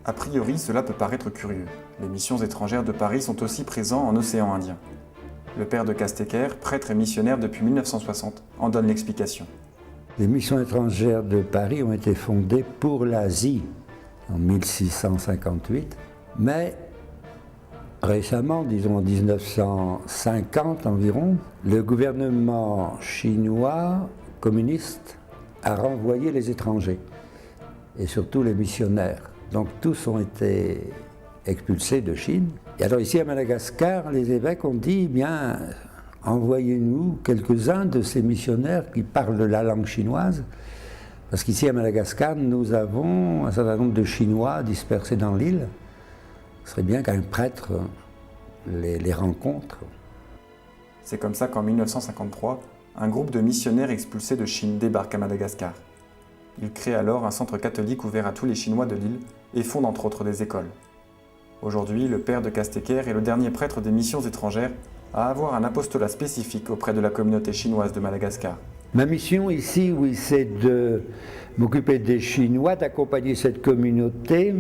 A priori, cela peut paraître curieux. Les missions étrangères de Paris sont aussi présentes en océan Indien. Le père de Castecker, prêtre et missionnaire depuis 1960, en donne l'explication. Les missions étrangères de Paris ont été fondées pour l'Asie en 1658, mais récemment, disons en 1950 environ, le gouvernement chinois communiste a renvoyé les étrangers, et surtout les missionnaires. Donc tous ont été expulsés de Chine. Et alors ici à Madagascar, les évêques ont dit, bien, envoyez-nous quelques-uns de ces missionnaires qui parlent la langue chinoise, parce qu'ici à Madagascar, nous avons un certain nombre de Chinois dispersés dans l'île. Ce serait bien qu'un prêtre les rencontre. C'est comme ça qu'en 1953, un groupe de missionnaires expulsés de Chine débarque à Madagascar. Il crée alors un centre catholique ouvert à tous les Chinois de l'île et fonde entre autres des écoles. Aujourd'hui, le père de Castecker est le dernier prêtre des missions étrangères à avoir un apostolat spécifique auprès de la communauté chinoise de Madagascar. Ma mission ici, oui, c'est de m'occuper des Chinois, d'accompagner cette communauté,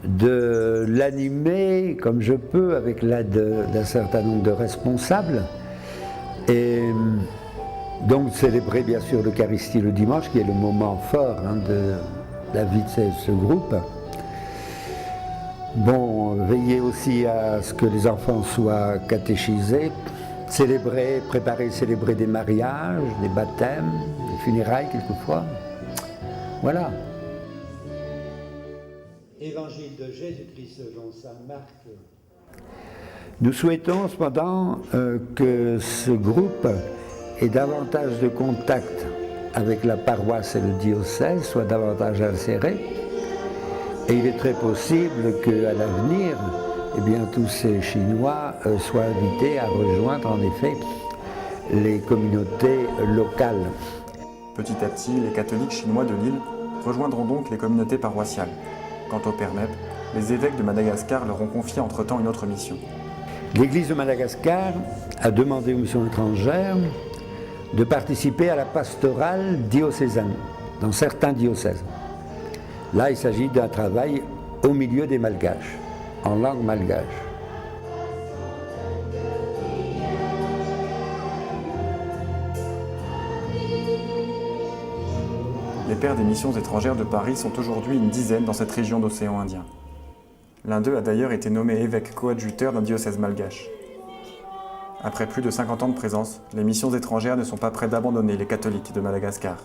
de l'animer comme je peux avec l'aide d'un certain nombre de responsables et donc célébrer bien sûr l'Eucharistie le dimanche qui est le moment fort de la vie de ce groupe. Bon, veiller aussi à ce que les enfants soient catéchisés, célébrer des mariages, des baptêmes, des funérailles quelquefois. Voilà. Évangile de Jésus-Christ selon saint Marc. Nous souhaitons cependant que ce groupe ait davantage de contact avec la paroisse et le diocèse, soit davantage inséré. Et il est très possible qu'à l'avenir, eh bien, tous ces Chinois soient invités à rejoindre en effet les communautés locales. Petit à petit, les catholiques chinois de l'île rejoindront donc les communautés paroissiales. Quant au Père Nep, les évêques de Madagascar leur ont confié entre-temps une autre mission. L'Église de Madagascar a demandé aux missions étrangères de participer à la pastorale diocésaine, dans certains diocèses. Là, il s'agit d'un travail au milieu des Malgaches, en langue malgache. Les pères des missions étrangères de Paris sont aujourd'hui une dizaine dans cette région d'océan Indien. L'un d'eux a d'ailleurs été nommé évêque coadjuteur d'un diocèse malgache. Après plus de 50 ans de présence, les missions étrangères ne sont pas près d'abandonner les catholiques de Madagascar.